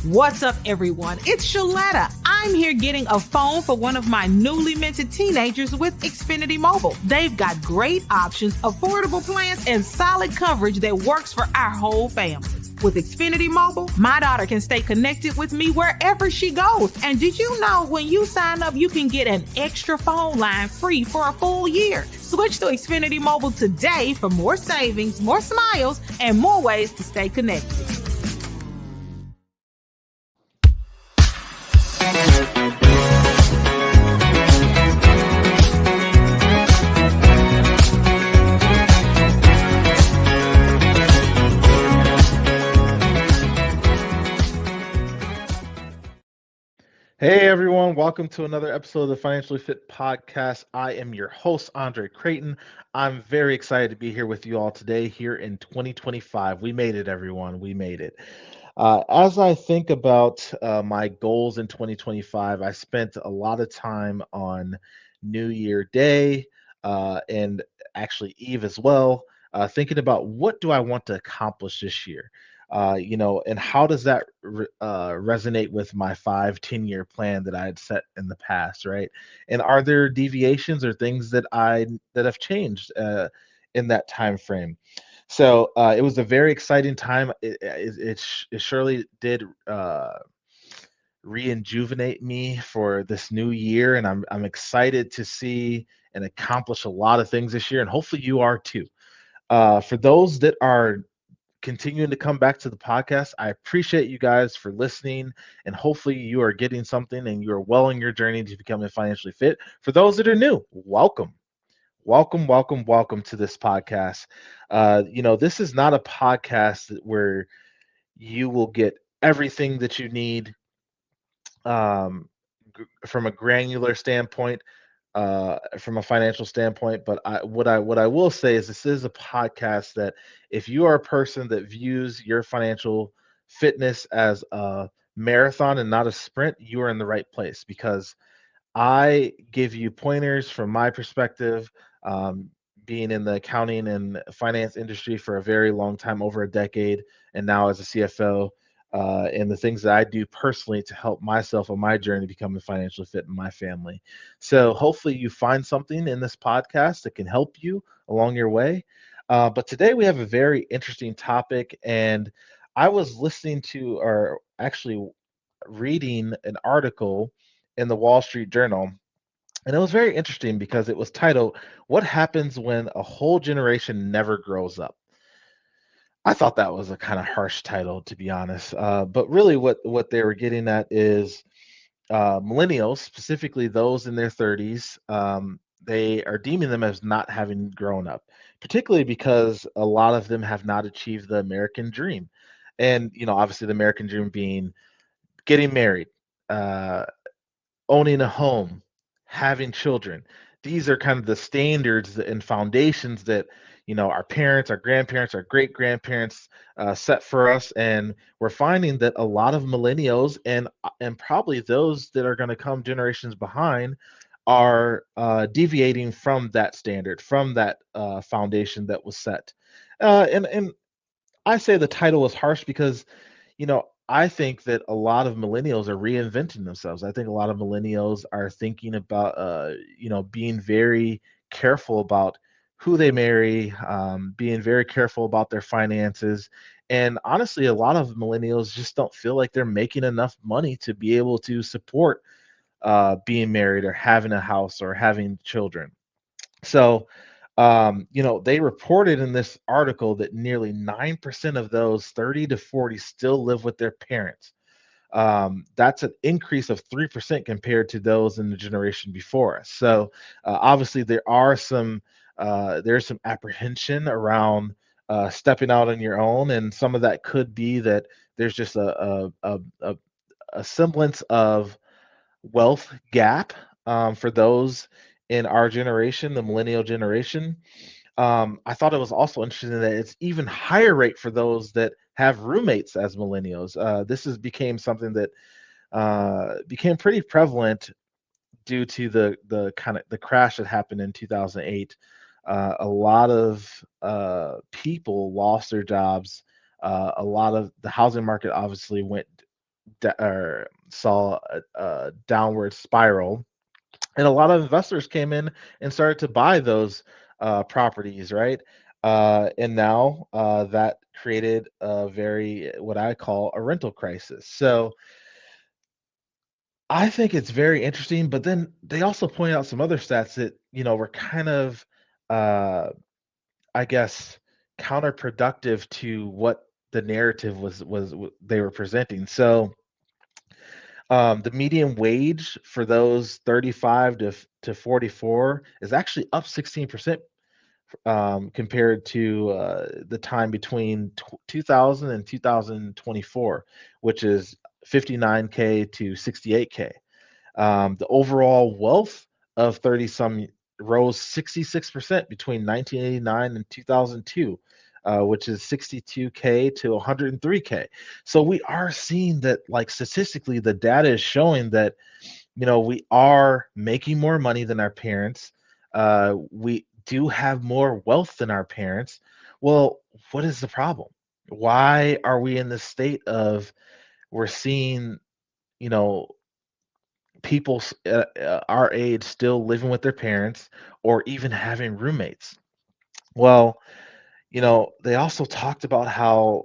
What's up, everyone? It's Shaletta. I'm here getting a phone for one of my newly minted teenagers with Xfinity Mobile. They've got great options, affordable plans, and solid coverage that works for our whole family. With Xfinity Mobile, my daughter can stay connected with me wherever she goes. And did you know when you sign up, you can get an extra phone line free for a full year? Switch to Xfinity Mobile today for more savings, more smiles, and more ways to stay connected. Hey everyone, welcome to another episode of the Financially Fit Podcast. I am your host, Andre Creighton. I'm very excited to be here with you all today here in 2025. We made it, everyone. We made it. As I think about my goals in 2025, I spent a lot of time on New Year Day and actually Eve as well, thinking about what do I want to accomplish this year. And how does that resonate with my 5-10 year plan that I had set in the past, right? And are there deviations or things that have changed in that time frame? So it was a very exciting time. It surely did rejuvenate me for this new year, and I'm excited to see and accomplish a lot of things this year, and hopefully you are too. For those that are continuing to come back to the podcast, I appreciate you guys for listening, and hopefully you are getting something and you are well in your journey to becoming financially fit. For those that are new, welcome. Welcome to this podcast. This is not a podcast where you will get everything that you need from a granular standpoint, from a financial standpoint. But what I will say is this is a podcast that if you are a person that views your financial fitness as a marathon and not a sprint, you are in the right place because I give you pointers from my perspective, being in the accounting and finance industry for a very long time, over a decade, and now as a CFO, and the things that I do personally to help myself on my journey becoming financially fit in my family. So hopefully you find something in this podcast that can help you along your way. But today we have a very interesting topic, and I was listening to, or actually reading an article in the Wall Street Journal. And it was very interesting because it was titled, "What Happens When a Whole Generation Never Grows Up?" I thought that was a kind of harsh title, to be honest. But really, what they were getting at is millennials, specifically those in their 30s, they are deeming them as not having grown up, particularly because a lot of them have not achieved the American dream. And, obviously, the American dream being getting married, uh, owning a home, having children. These are kind of the standards and foundations that our parents, our grandparents, our great grandparents set for us, and we're finding that a lot of millennials and probably those that are going to come generations behind are deviating from that standard, from that foundation that was set. And I say the title was harsh because I think that a lot of millennials are reinventing themselves. I think a lot of millennials are thinking about, being very careful about who they marry, being very careful about their finances. And honestly, a lot of millennials just don't feel like they're making enough money to be able to support being married or having a house or having children. So, they reported in this article that nearly 9% of those 30 to 40 still live with their parents. That's an increase of 3% compared to those in the generation before us. So, obviously, there's some apprehension around stepping out on your own, and some of that could be that there's just a semblance of wealth gap for those in our generation, the millennial generation. I thought it was also interesting that it's even higher rate for those that have roommates as millennials. This has became something that became pretty prevalent due to the kind of the crash that happened in 2008. A lot of people lost their jobs. A lot of the housing market obviously went or saw a downward spiral, and a lot of investors came in and started to buy those properties, right? And now that created a very what I call a rental crisis. So I think it's very interesting, but then they also point out some other stats that were kind of, uh, I guess, counterproductive to what the narrative they were presenting. So the median wage for those 35 to 44 is actually up 16% compared to the time between 2000 and 2024, which is 59K to 68K. The overall wealth of 30 some rose 66% between 1989 and 2002, which is 62K to 103K. So we are seeing that, like, statistically, the data is showing that we are making more money than our parents. We do have more wealth than our parents. Well, what is the problem? Why are we in this state of we're seeing, you know, people our age still living with their parents or even having roommates? Well, they also talked about how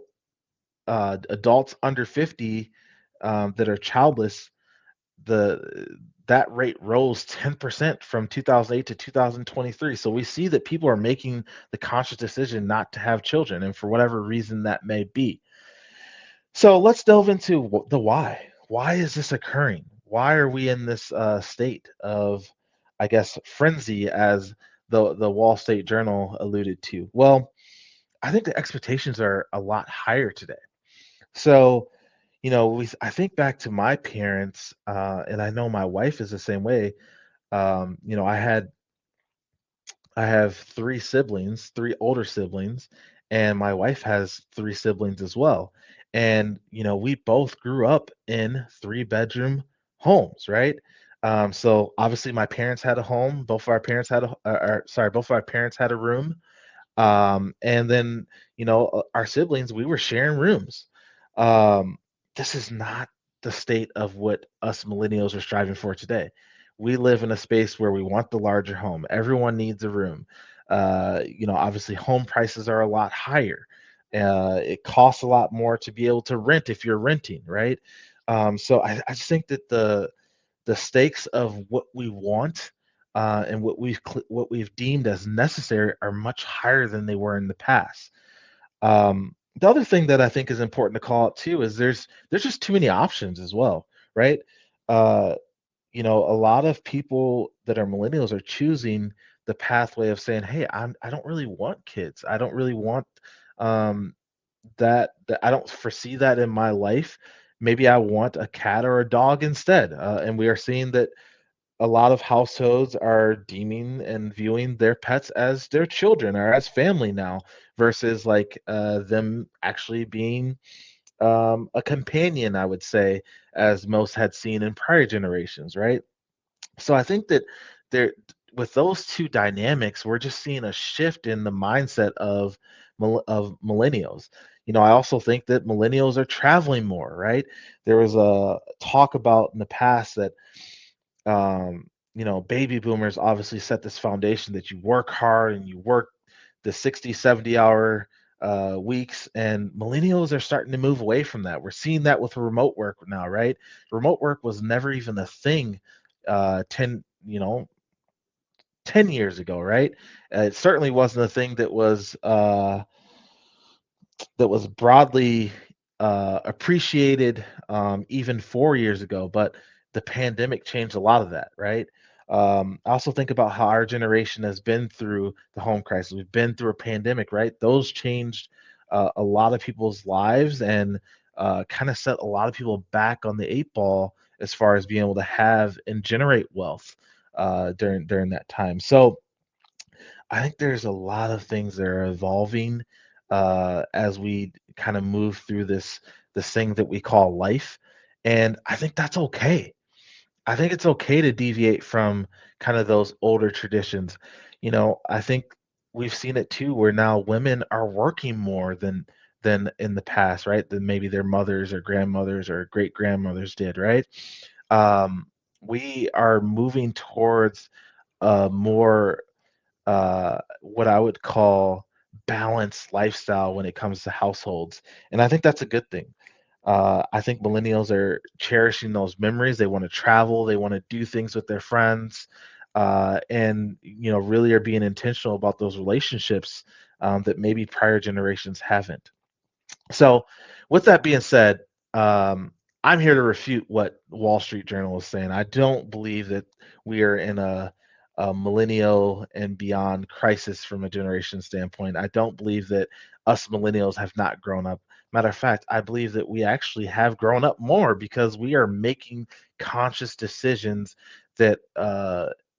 adults under 50 that are childless, the that rate rose 10% from 2008 to 2023. So we see that people are making the conscious decision not to have children, and for whatever reason that may be. So let's delve into the why. Why is this occurring? Why are we in this state of, I guess, frenzy, as the Wall Street Journal alluded to? Well, I think the expectations are a lot higher today. So, I think back to my parents, and I know my wife is the same way. I have three siblings, three older siblings, and my wife has three siblings as well. And we both grew up in three-bedroom homes, right? So obviously my parents had a home. Both of our parents had both of our parents had a room. And then, our siblings, we were sharing rooms. Um, this is not the state of what us millennials are striving for today. We live in a space where we want the larger home. Everyone needs a room. Obviously, home prices are a lot higher. It costs a lot more to be able to rent if you're renting, right? So I just think that the stakes of what we want and what we've deemed as necessary are much higher than they were in the past. The other thing that I think is important to call out too is there's just too many options as well, right? Uh, a lot of people that are millennials are choosing the pathway of saying, "Hey, I don't really want kids. I don't really want um, that. I don't foresee that in my life. Maybe I want a cat or a dog instead." And we are seeing that a lot of households are deeming and viewing their pets as their children or as family now, versus like them actually being a companion, I would say, as most had seen in prior generations, right? So I think that there, with those two dynamics, we're just seeing a shift in the mindset of millennials. I also think that millennials are traveling more, right? There was a talk about in the past that baby boomers obviously set this foundation that you work hard and you work the 60, 70 hour weeks, and millennials are starting to move away from that. We're seeing that with remote work now, right? Remote work was never even a thing 10, 10 years ago, right? It certainly wasn't a thing that was broadly appreciated even 4 years ago, but the pandemic changed a lot of that, right? I also think about how our generation has been through the home crisis. We've been through a pandemic, right? Those changed a lot of people's lives and kind of set a lot of people back on the eight ball as far as being able to have and generate wealth during that time. So I think there's a lot of things that are evolving as we kind of move through this thing that we call life, and I think that's okay. I think it's okay to deviate from kind of those older traditions. I think we've seen it too, where now women are working more than in the past, right? Than maybe their mothers or grandmothers or great grandmothers did, right? Um, we are moving towards a more what I would call balanced lifestyle when it comes to households. And I think that's a good thing. I think millennials are cherishing those memories. They want to travel, they want to do things with their friends, and really are being intentional about those relationships that maybe prior generations haven't. So, with that being said, I'm here to refute what Wall Street Journal is saying. I don't believe that we are in a millennial and beyond crisis from a generation standpoint. I don't believe that us millennials have not grown up. Matter of fact, I believe that we actually have grown up more because we are making conscious decisions that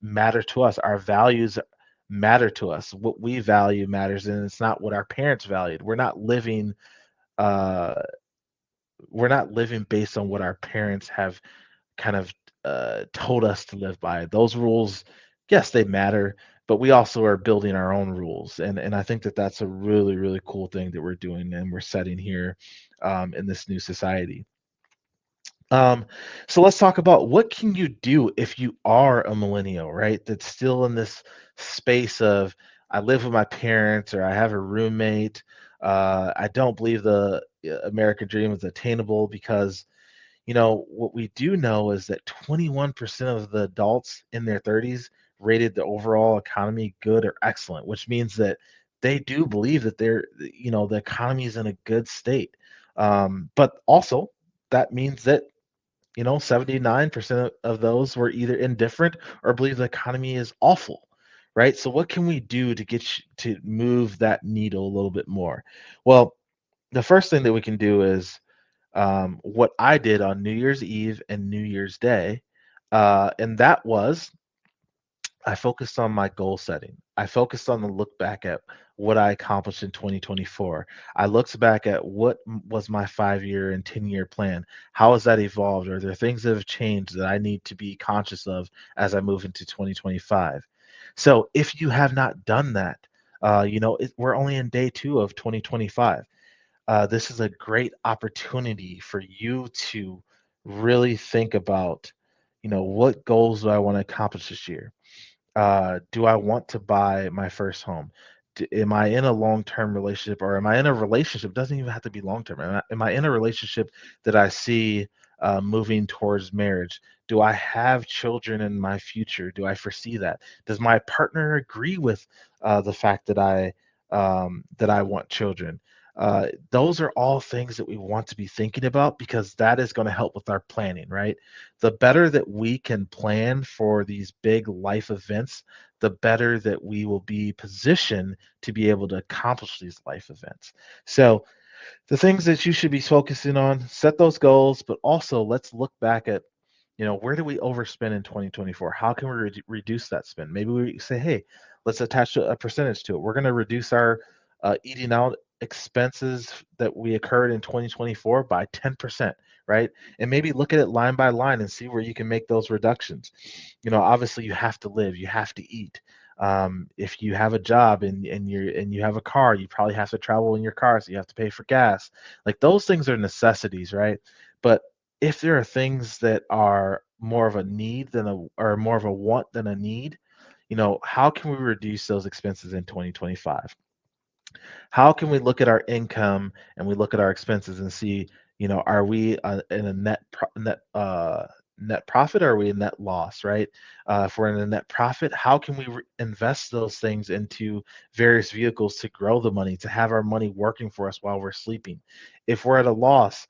matter to us. Our values matter to us. What we value matters, and it's not what our parents valued. Uh, we're not living based on what our parents have kind of told us to live by. Those rules, yes, they matter, but we also are building our own rules, and I think that that's a really really cool thing that we're doing and we're setting here in this new society. Um, so let's talk about what can you do if you are a millennial, right? That's still in this space of I live with my parents or I have a roommate. I don't believe the American dream is attainable because what we do know is that 21% of the adults in their 30s rated the overall economy good or excellent, which means that they do believe that the economy is in a good state. But also, that means that 79% of those were either indifferent or believe the economy is awful, right? So what can we do to to move that needle a little bit more? Well, the first thing that we can do is what I did on New Year's Eve and New Year's Day, and that was I focused on my goal setting. I focused on the look back at what I accomplished in 2024. I looked back at what was my 5 year and 10-year plan. How has that evolved? Are there things that have changed that I need to be conscious of as I move into 2025? So if you have not done that, we're only in day two of 2025. This is a great opportunity for you to really think about, what goals do I want to accomplish this year? Do I want to buy my first home? Am I in a long-term relationship or am I in a relationship? Doesn't even have to be long-term. Am I in a relationship that I see moving towards marriage? Do I have children in my future? Do I foresee that? Does my partner agree with the fact that I want children? Those are all things that we want to be thinking about because that is going to help with our planning, right? The better that we can plan for these big life events, the better that we will be positioned to be able to accomplish these life events. So, the things that you should be focusing on, set those goals, but also let's look back at, where do we overspend in 2024? How can we reduce that spend? Maybe we say, hey, let's attach a percentage to it. We're going to reduce our eating out expenses that we occurred in 2024 by 10%, right? And maybe look at it line by line and see where you can make those reductions. Obviously you have to live, you have to eat. If you have a job and you have a car, you probably have to travel in your car, so you have to pay for gas. Like those things are necessities, right? But if there are things that are more of a need than or more of a want than a need, how can we reduce those expenses in 2025? How can we look at our income and we look at our expenses and see, are we in a net profit or are we a net loss, right? If we're in a net profit, how can we invest those things into various vehicles to grow the money, to have our money working for us while we're sleeping? If we're at a loss,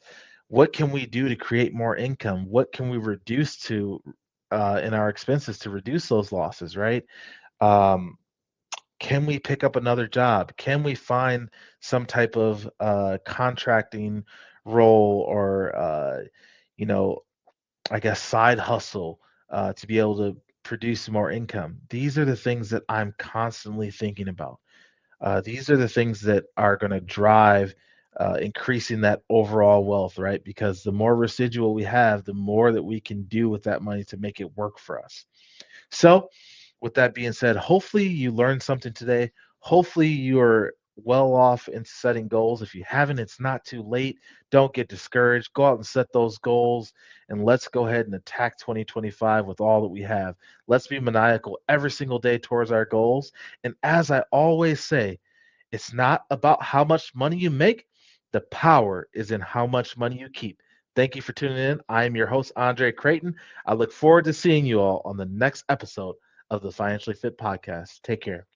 what can we do to create more income? What can we reduce to in our expenses to reduce those losses, right? Um, can we pick up another job? Can we find some type of contracting role or, you know, I guess, side hustle to be able to produce more income? These are the things that I'm constantly thinking about. These are the things that are going to drive increasing that overall wealth, right? Because the more residual we have, the more that we can do with that money to make it work for us. So, with that being said, hopefully you learned something today. Hopefully you are well off in setting goals. If you haven't, it's not too late. Don't get discouraged. Go out and set those goals, and let's go ahead and attack 2025 with all that we have. Let's be maniacal every single day towards our goals. And as I always say, it's not about how much money you make. The power is in how much money you keep. Thank you for tuning in. I am your host, Andre Creighton. I look forward to seeing you all on the next episode of the Financially Fit Podcast. Take care.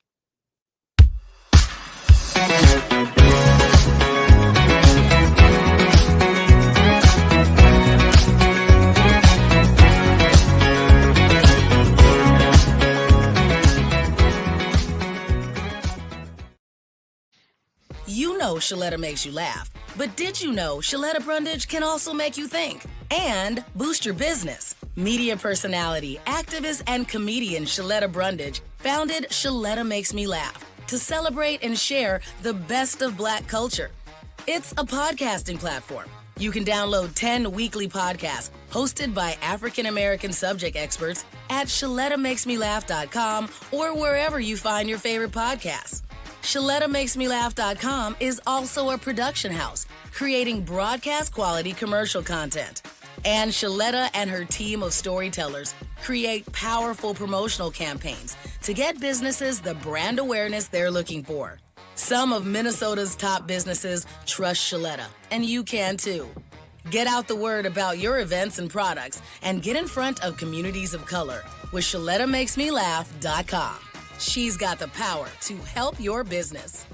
You know Shaletta makes you laugh, but did you know Shaletta Brundage can also make you think and boost your business? Media personality, activist, and comedian Shaletta Brundage founded Shaletta Makes Me Laugh to celebrate and share the best of Black culture. It's a podcasting platform. You can download 10 weekly podcasts hosted by African-American subject experts at ShalettaMakesMeLaugh.com or wherever you find your favorite podcasts. ShalettaMakesMeLaugh.com is also a production house, creating broadcast-quality commercial content. And Shaletta and her team of storytellers create powerful promotional campaigns to get businesses the brand awareness they're looking for. Some of Minnesota's top businesses trust Shaletta, and you can too. Get out the word about your events and products and get in front of communities of color with ShalettaMakesMeLaugh.com. She's got the power to help your business.